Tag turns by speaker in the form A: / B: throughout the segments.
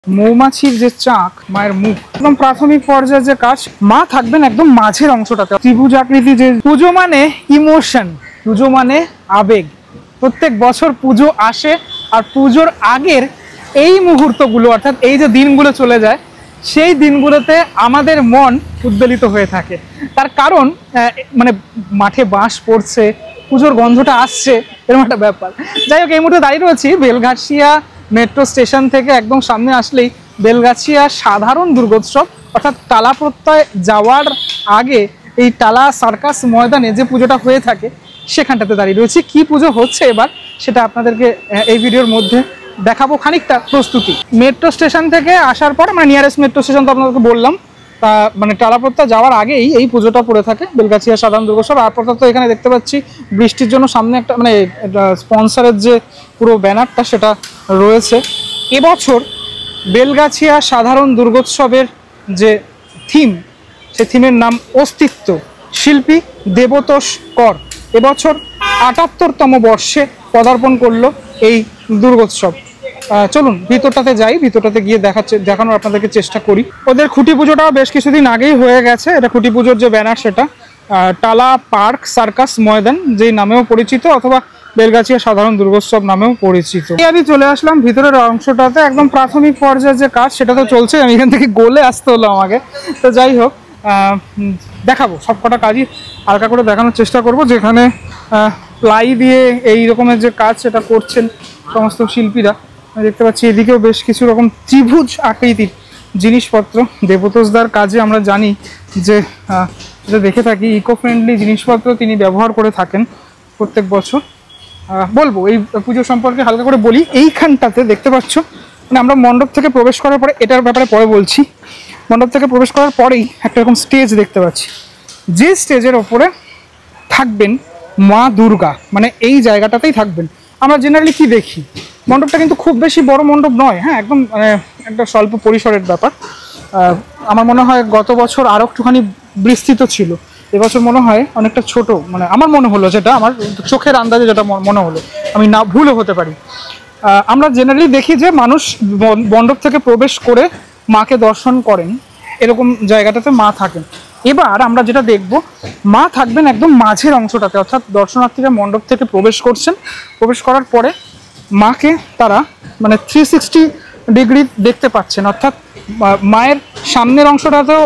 A: মৌমাছির যে চাক, মায়ের মুখ, একদম প্রাথমিক পর্যায়ে যে কাজ, মা থাকবেন একদম মাঝের অংশটাতে। ত্রিভুজ আকৃতি যে পুজো মানে ইমোশন, পুজো মানে আবেগ। প্রত্যেক বছর পুজো আসে আর পুজোর আগের এই মুহূর্তগুলো, অর্থাৎ এই যে দিনগুলো চলে যায়, সেই দিনগুলোতে আমাদের মন উদ্বেলিত হয়ে থাকে। তার কারণ মানে মাঠে বাঁশ পড়ছে, পুজোর গন্ধটা আসছে, এরকম একটা ব্যাপার। যাই হোক, এই মুহূর্তে দাঁড়িয়ে রয়েছি বেলগাছিয়া মেট্রো স্টেশন থেকে একদম সামনে আসলেই বেলগাছিয়া সাধারণ দুর্গোৎসব, অর্থাৎ টালা প্রত্যয় যাওয়ার আগে এই টালা সার্কাস ময়দানে যে পুজোটা হয়ে থাকে সেখানটাতে দাঁড়িয়ে রয়েছি। কি পুজো হচ্ছে এবার সেটা আপনাদেরকে এই ভিডিওর মধ্যে দেখাবো, খানিকটা প্রস্তুতি। মেট্রো স্টেশন থেকে আসার পর, মানে নিয়ারেস্ট মেট্রো স্টেশন তো আপনাদেরকে বললাম, তা মানে টালাপত্তা যাওয়ার আগেই এই পুজোটা পড়ে থাকে বেলগাছিয়া সাধারণ দুর্গোৎসব। আপাতত এখানে দেখতে পাচ্ছি বৃষ্টির জন্য সামনে একটা মানে স্পন্সরের যে পুরো ব্যানারটা সেটা রয়েছে। এবছর বেলগাছিয়া সাধারণ দুর্গোৎসবের যে থিম, সে থিমের নাম অস্তিত্ব। শিল্পী দেবতোষ কর এবছর ৭৮তম বর্ষে পদার্পণ করলো এই দুর্গোৎসব। চলুন ভিতরটাতে যাই, ভিতরটাতে গিয়ে দেখানোর আপনাদেরকে চেষ্টা করি। ওদের খুঁটি পুজোটাও বেশ কিছুদিন আগেই হয়ে গেছে। এটা খুঁটি পুজোর যে ব্যানার সেটা টালা পার্ক সার্কাস ময়দান যেই নামেও পরিচিত, অথবা বেলগাছিয়া সাধারণ দুর্গোৎসব নামেও পরিচিত। আমি চলে আসলাম ভিতরের অংশটাতে, একদম প্রাথমিক পর্যায়ে যে কাজ সেটা তো চলছে। আমি এখান থেকে গোলে আসতে হলো আমাকে। তো যাই হোক, দেখাবো সবকটা কাজই হালকা করে দেখানোর চেষ্টা করব। যেখানে প্লাই দিয়ে এই রকমের যে কাজ সেটা করছেন সমস্ত শিল্পীরা। দেখতে পাচ্ছি এদিকেও বেশ কিছু রকম ত্রিভুজ আকৃতির জিনিসপত্র। দেবতোষদার কাজে আমরা জানি যে যেটা দেখে থাকি, ইকো ফ্রেন্ডলি জিনিসপত্র তিনি ব্যবহার করে থাকেন প্রত্যেক বছর। বলবো এই পুজো সম্পর্কে হালকা করে বলি। এইখানটাতে দেখতে পাচ্ছ, মানে আমরা মণ্ডপ থেকে প্রবেশ করার পরে, এটার ব্যাপারে পরে বলছি, মণ্ডপ থেকে প্রবেশ করার পরেই একটা এরকম স্টেজ দেখতে পাচ্ছি, যে স্টেজের ওপরে থাকবেন মা দুর্গা, মানে এই জায়গাটাতেই থাকবেন। আমরা জেনারেলি কি দেখি, মণ্ডপটা কিন্তু খুব বেশি বড় মণ্ডপ নয়, হ্যাঁ, একদম একটা স্বল্প পরিসরের ব্যাপার। আমার মনে হয় গত বছর আরও একটুখানি বিস্তৃত ছিল, এবছর মনে হয় অনেকটা ছোট, মানে আমার মনে হলো, যেটা আমার চোখের আন্দাজে যেটা মনে হলো, আমি না ভুলও হতে পারি। আমরা জেনারেলি দেখি যে মানুষ মণ্ডপ থেকে প্রবেশ করে মাকে দর্শন করেন, এরকম জায়গাটাতে মা থাকেন। এবার আমরা যেটা দেখব, মা থাকবেন একদম মাঝের অংশটাতে, অর্থাৎ দর্শনার্থীরা মণ্ডপ থেকে প্রবেশ করছেন, প্রবেশ করার পরে মাকে তারা মানে 360 ডিগ্রি দেখতে পাচ্ছেন। অর্থাৎ মায়ের সামনের অংশটাতেও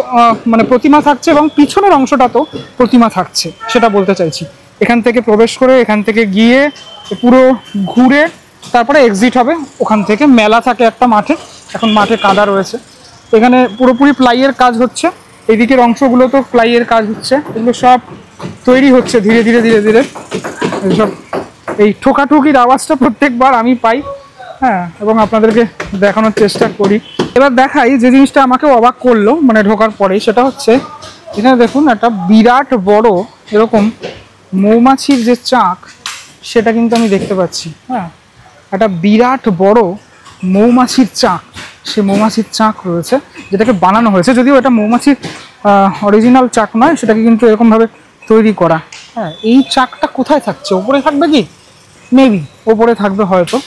A: মানে প্রতিমা থাকছে এবং পিছনের অংশটাতেও প্রতিমা থাকছে, সেটা বলতে চাইছি। এখান থেকে প্রবেশ করে, এখান থেকে গিয়ে পুরো ঘুরে তারপরে এক্সিট হবে। ওখান থেকে মেলা থাকে একটা মাঠে, এখন মাঠে কাদা রয়েছে। এখানে পুরোপুরি প্লাইয়ের কাজ হচ্ছে, এদিকের অংশগুলো তো প্লাইয়ের কাজ হচ্ছে, এগুলো সব তৈরি হচ্ছে ধীরে ধীরে ধীরে ধীরে। এইসব এই ঠোকাঠুকির আওয়াজটা প্রত্যেকবার আমি পাই, হ্যাঁ, এবং আপনাদেরকে দেখানোর চেষ্টা করি। এবার দেখাই যে জিনিসটা আমাকে অবাক করলো মানে ঢোকার পরেই, সেটা হচ্ছে এখানে দেখুন একটা বিরাট বড় এরকম মৌমাছির যে চাক সেটা কিন্তু আমি দেখতে পাচ্ছি। হ্যাঁ, একটা বিরাট বড় মৌমাছির চাক, সে মৌমাছির চাক রয়েছে যেটাকে বানানো হয়েছে, যদিও এটা মৌমাছির অরিজিনাল চাক নয়, সেটাকে কিন্তু এরকমভাবে তৈরি করা। হ্যাঁ, এই চাকটা কোথায় থাকছে, ওপরে থাকবে কি? মেবি ওপরে থাকবে হয়তো,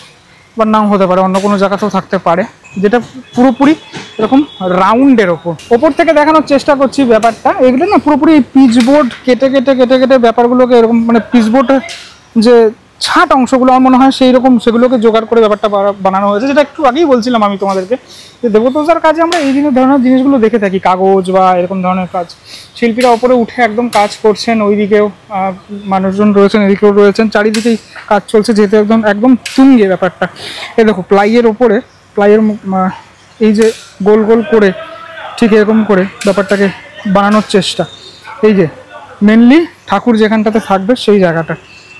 A: বা নাও হতে পারে, অন্য কোনো জায়গাতেও থাকতে পারে, যেটা পুরোপুরি এরকম রাউন্ডের ওপর থেকে দেখানোর চেষ্টা করছি ব্যাপারটা। এগুলো না পুরোপুরি পিচবোর্ড কেটে কেটে কেটে কেটে ব্যাপারগুলোকে এরকম, মানে পিচবোর্ডের যে ছাট অংশগুলো আমার মনে হয় সেই রকম, সেগুলোকে জোগাড় করে ব্যাপারটা বানানো হয়েছে। যেটা একটু আগেই বলছিলাম আমি তোমাদেরকে, যে দেবতোষার কাজে আমরা এই ধরনের জিনিসগুলো দেখে থাকি, কাগজ বা এরকম ধরনের কাজ। শিল্পীরা ওপরে উঠে একদম কাজ করছেন, ওইদিকেও মানুষজন রয়েছেন, এদিকেও রয়েছেন, চারিদিকেই কাজ চলছে, যেহেতু একদম তুঙ্গে ব্যাপারটা। এই দেখো প্লাইয়ের ওপরে, প্লাইয়ের এই যে গোল গোল করে ঠিক এরকম করে ব্যাপারটাকে বানানোর চেষ্টা। এই যে মেনলি ঠাকুর যেখানটাতে থাকবে সেই জায়গাটা,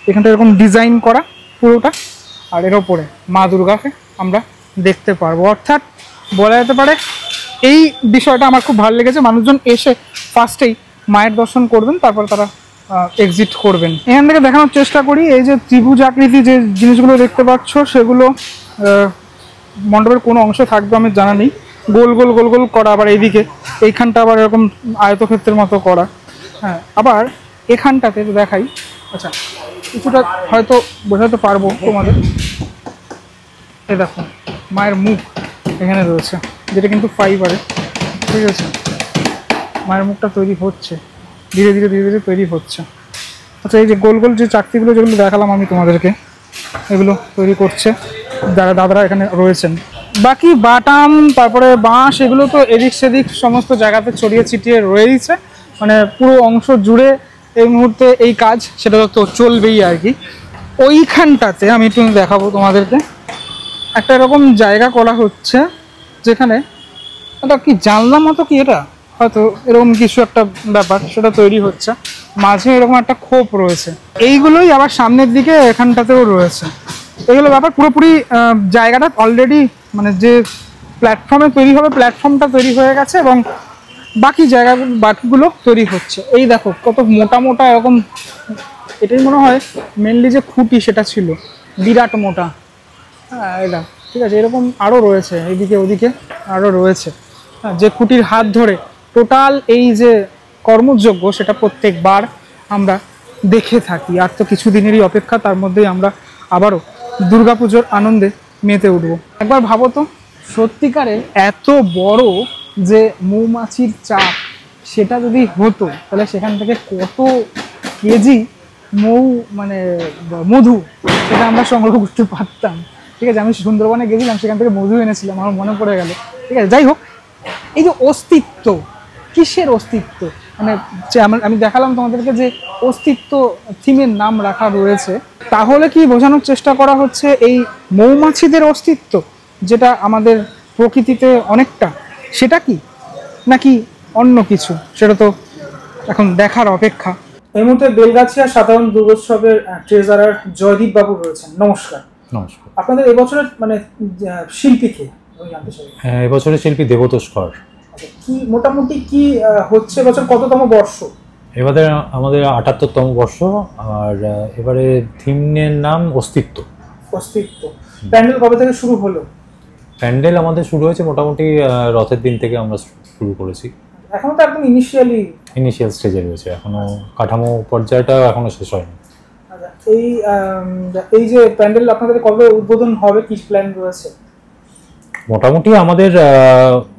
A: এখানটা এরকম ডিজাইন করা পুরোটা, আর এর ওপরে মা দুর্গাকে আমরা দেখতে পারবো। অর্থাৎ বলা যেতে পারে এই বিষয়টা আমার খুব ভালো লেগেছে। মানুষজন এসে ফার্স্টেই মায়ের দর্শন করবেন, তারপর তারা এক্সিট করবেন। এখান থেকে দেখানোর চেষ্টা করি, এই যে ত্রিভুজ আকৃতি যে জিনিসগুলো দেখতে পাচ্ছ, সেগুলো মণ্ডপের কোনো অংশ থাকবে আমি জানা নেই, গোল গোল গোল গোল করা, আবার এইখানটা আবার এরকম আয়তক্ষেত্রের মতো করা। হ্যাঁ, আবার এখানটাতে দেখাই, আচ্ছা কিছুটা হয়তো বোঝাতে পারবো তোমাদের। এই দেখো মায়ের মুখ, এখানে রয়েছে, যেটা কিন্তু ফাইবারে। ঠিক আছে, মায়ের মুখটা তৈরি হচ্ছে, ধীরে ধীরে ধীরে ধীরে তৈরি হচ্ছে। আচ্ছা, এই যে গোল গোল যে চাকতিগুলো যেগুলো দেখালাম আমি তোমাদেরকে, এগুলো তৈরি করছে যারা দাদারা এখানে রয়েছেন। বাকি বাটাম, তারপরে বাঁশ, এগুলো তো এদিক সেদিক সমস্ত জায়গাতে ছড়িয়ে ছিটিয়ে রয়েছে, মানে পুরো অংশ জুড়ে এই মুহূর্তে এই কাজ সেটা তো চলবেই আর কি। ওইখানটাতে আমি একটু দেখাবো তোমাদেরকে, একটা এরকম জায়গা করা হচ্ছে যেখানে এটা কি জানলার মতো, কি এটা হয়তো এরকম কিছু একটা ব্যাপার সেটা তৈরি হচ্ছে, মাঝে এরকম একটা খোপ রয়েছে। এইগুলোই আবার সামনের দিকে এখানটাতেও রয়েছে। এগুলো ব্যাপার পুরোপুরি জায়গাটা অলরেডি মানে যে প্ল্যাটফর্মে তৈরি হবে, প্ল্যাটফর্মটা তৈরি হয়ে গেছে এবং বাকি জায়গাগুলো বাকিগুলো তৈরি হচ্ছে। এই দেখো কত মোটা মোটা এরকম, এটাই মনে হয় মেনলি যে খুঁটি সেটা ছিল, বিরাট মোটা। হ্যাঁ, এটা ঠিক আছে, এরকম আরও রয়েছে, এইদিকে ওদিকে আরও রয়েছে। হ্যাঁ, যে খুঁটির হাত ধরে টোটাল এই যে কর্মযজ্ঞ সেটা প্রত্যেকবার আমরা দেখে থাকি। আর তো কিছুদিনেরই অপেক্ষা, তার মধ্যেই আমরা আবারও দুর্গাপুজোর আনন্দে মেতে উঠবো। একবার ভাবো তো, সত্যিকারের এত বড় যে মৌমাছির চাক সেটা যদি হতো, তাহলে সেখান থেকে কত কেজি মানে মধু সেটা আমরা সংগ্রহ করতে পারতাম। ঠিক আছে, আমি সুন্দরবনে গেছিলাম, সেখান থেকে মধু এনেছিলাম, আমার মনে পড়ে গেল। ঠিক আছে, যাই হোক, এই যে অস্তিত্ব, কিসের অস্তিত্ব, মানে আমি দেখালাম তোমাদেরকে যে অস্তিত্ব থিমের নাম রাখা রয়েছে, তাহলে কি বোঝানোর চেষ্টা করা হচ্ছে এই মৌমাছিদের অস্তিত্ব যেটা আমাদের প্রকৃতিতে অনেকটা, সেটা কি নাকি অন্য কিছু, সেটা তো এখন দেখার অপেক্ষা। এই মুহূর্তে বেলগাছিয়া সাধারণ দুর্গোৎসবের ট্রেজারার জয়দীপ বাবু রয়েছেন। নমস্কার।
B: নমস্কার।
A: আপনাদের এবছরের মানে শিল্পী কে আমি জানতে চাই?
B: হ্যাঁ, এবছরের শিল্পী দেবতোষ কর।
A: কি মোটামুটি কি হচ্ছে এবছর, কততম বর্ষ?
B: এবারে আমাদের ৭৮তম বর্ষ। আর এবারে থিমের নাম অস্তিত্ব।
A: অস্তিত্ব। প্যান্ডেল কবে থেকে শুরু হলো?
B: প্যান্ডেল আমাদের শুরু হয়েছে মোটামুটি রথের দিন থেকে আমরা শুরু করেছি।
A: এখনো তো একদম ইনিশিয়াল
B: স্টেজে রয়েছে, এখনো কাঠামো পর্যায়টা এখনো শেষ হয়নি।
A: এই যে প্যান্ডেল আপনাদের কবে উদ্বোধন হবে, কি প্ল্যান রয়েছে?
B: মোটামুটি আমাদের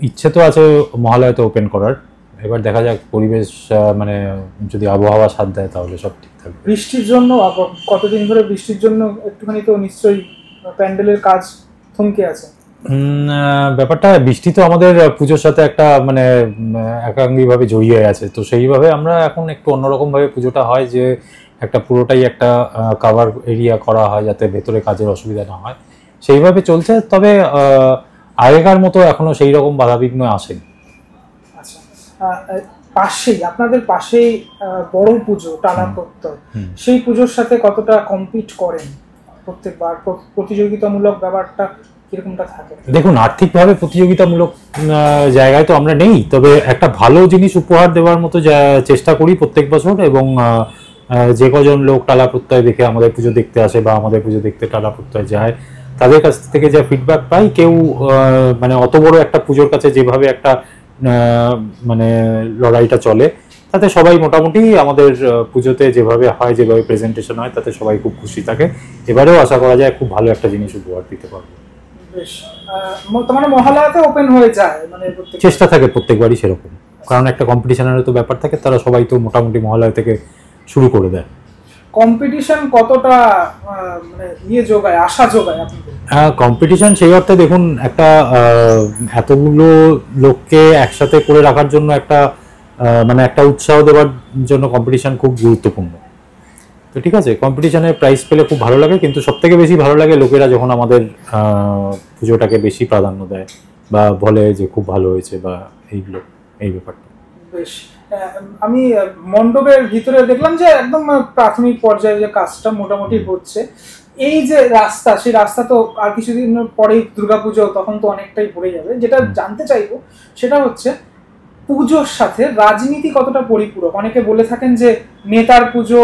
B: ইচ্ছে তো আছে মহালয়াতে ওপেন করার। এবার দেখা যাক পরিবেশ, মানে যদি আবহাওয়া সাথ দেয় তাহলে সব ঠিক থাকবে।
A: বৃষ্টির জন্য কতদিন ধরে বৃষ্টির জন্য একটুখানি তো নিশ্চয়ই প্যান্ডেলের কাজ থমকে আছে।
B: ব্যাপারটা বৃষ্টি তো আমাদের পুজোর সাথে একটা মানে একাঙ্গিভাবে জড়িয়ে আছে, তো সেইভাবে আমরা এখন একটু অন্যরকম ভাবে পুজোটা হয়, যে একটা পুরোটাই একটা কাভার এরিয়া করা হয় যাতে ভেতরে কাজের অসুবিধা না হয়, সেইভাবে চলছে। তবে আগেকার মতো এখনো সেই রকম বাধাবিঘ্ন আসেনি।
A: আচ্ছা, পাশেই আপনাদের পাশেই বড় পুজো টানা প্রত্যয়, সেই পুজোর সাথে কতটা কম্পিট করেন প্রত্যেকবার? প্রতিযোগিতামূলক ব্যাপারটা কিরকমটা থাকে?
B: দেখুন, আর্থিকভাবে প্রতিযোগিতামূলক জায়গায় তো আমরা নেই, তবে একটা ভালো জিনিস উপহার দেওয়ার মতো চেষ্টা করি প্রত্যেক বছর। এবং যে কজন লোক টালা প্রত্যয় দেখে আমাদের পুজো দেখতে আসে বা আমাদের পুজো দেখতে টালা প্রত্যয় যায়, তাদের কাছ থেকে যা ফিডব্যাক পাই, কেউ মানে অত বড় একটা পুজোর কাছে যেভাবে একটা মানে লড়াইটা চলে, তাতে সবাই মোটামুটি আমাদের পুজোতে যেভাবে হয়, যেভাবে প্রেজেন্টেশন হয়, তাতে সবাই খুব খুশি থাকে। এবারেও আশা করা যায় খুব ভালো একটা জিনিস উপহার দিতে পারবো।
A: বেশ, মানে মহালয়াতে ওপেন হয়ে যায়, মানে
B: চেষ্টা থাকে প্রত্যেকবারই সেরকম, কারণ একটা কম্পিটিশনের তো ব্যাপার থাকে, তারা সবাই তো মোটামুটি মহালয়া থেকে শুরু করে দেয়।
A: কম্পিটিশন কতটা মানে যোগায়, আশা যোগায় আপনাদের?
B: কম্পিটিশন সেই অর্থে দেখুন, একটা এতগুলো লোককে একসাথে করে রাখার জন্য একটা মানে একটা উৎসাহ দেওয়ার জন্য কম্পিটিশন খুব গুরুত্বপূর্ণ। তো ঠিক আছে, কম্পিটিশনে প্রাইজ পেলে খুব ভালো লাগে, কিন্তু সবথেকে বেশি ভালো লাগে লোকেরা যখন আমাদের পুজোটাকে বেশি প্রাধান্য দেয় বা বলে যে খুব ভালো হয়েছে বা এইগুলো, এই ব্যাপারটা।
A: বেশ, আমি মণ্ডপের ভিতরে দেখলাম যে একদম প্রাথমিক পর্যায়ে যে কাজটা মোটামুটি হচ্ছে। এই যে রাস্তা, সেই রাস্তা তো আর কিছুদিন পরেই দুর্গাপুজো, তখন তো অনেকটাই ভরে যাবে। যেটা জানতে চাইবো সেটা হচ্ছে পুজোর সাথে রাজনীতি কতটা পরিপূরক? অনেকে বলে থাকেন যে নেতার পুজো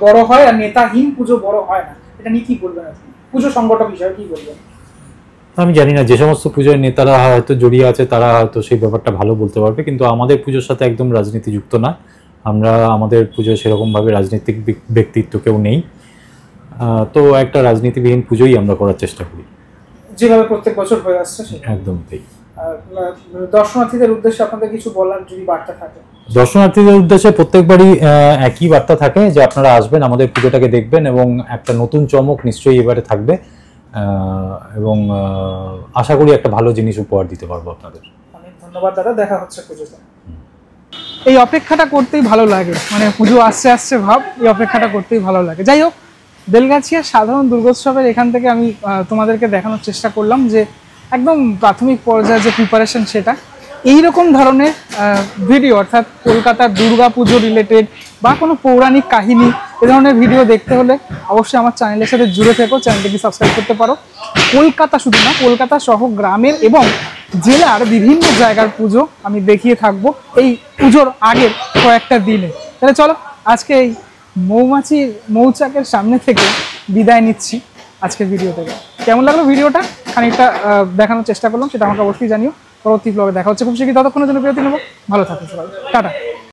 A: বড় হয় আর নেতাহীন পুজো বড় হয় না, এটা নিয়ে কি বলবেন আপনি পুজো সংগঠক হিসাবে, কি বলবেন?
B: আমি জানি না, যে সমস্ত পুজোয় নেতারা হয়তো জড়িয়ে আছে তারা হয়তো সেই ব্যাপারটা ভালো বলতে পারবে, কিন্তু আমাদের পুজোর সাথে একদম রাজনীতি যুক্ত না। আমরা আমাদের পুজোয় সেরকমভাবে রাজনৈতিক ব্যক্তিত্ব কেউ নেই, তো একটা রাজনীতিবিহীন পুজোই আমরা করার চেষ্টা করি।
A: যেভাবে প্রত্যেক বছর হয়ে আসছে সেটা।
B: একদম তাই।
A: দর্শনার্থীদের উদ্দেশ্যে আপনাদের কিছু বলার যদি বার্তা থাকে?
B: দর্শনার্থীদের উদ্দেশ্যে প্রত্যেকবারই একই বার্তা থাকে যে আপনারা আসবেন, আমাদের পুজোটাকে দেখবেন এবং একটা নতুন চমক নিশ্চয়ই এবারে থাকবে, এবং আশা করি একটা ভালো জিনিস উপহার দিতে পারবো আপনাদের।
A: অনেক ধন্যবাদ দাদা, দেখা হচ্ছে পুজোতে। এই অপেক্ষাটা করতেই ভালো লাগে, মানে পুজো আসছে আসছে ভাব, এই অপেক্ষাটা করতেই ভালো লাগে। যাই হোক, বেলগাছিয়া সাধারণ দুর্গোৎসবের এখান থেকে আমি তোমাদেরকে দেখানোর চেষ্টা করলাম যে একদম প্রাথমিক পর্যায়ে যে প্রিপারেশন, সেটা এইরকম ধরনের ভিডিও, অর্থাৎ কলকাতার দুর্গা পুজো রিলেটেড বা কোনো পৌরাণিক কাহিনী, এ ধরনের ভিডিও দেখতে হলে অবশ্যই আমার চ্যানেলের সাথে জুড়ে থেকো, চ্যানেলটিকে সাবস্ক্রাইব করতে পারো। কলকাতা শুধু না, কলকাতা সহ গ্রামের এবং জেলার বিভিন্ন জায়গার পুজো আমি দেখিয়ে থাকবো এই পুজোর আগের কয়েকটা দিনে। তাহলে চলো, আজকে এই মৌচাকের সামনে থেকে বিদায় নিচ্ছি আজকের ভিডিও থেকে। কেমন লাগলো ভিডিওটা, খানিকটা দেখানোর চেষ্টা করলাম, সেটা আমাকে অবশ্যই জানিও। পরবর্তী ব্লগে দেখা হচ্ছে খুব শীঘ্রই, ততক্ষণের জন্য বিরতি নেবো। ভালো থাকুন সবাই, টাটা।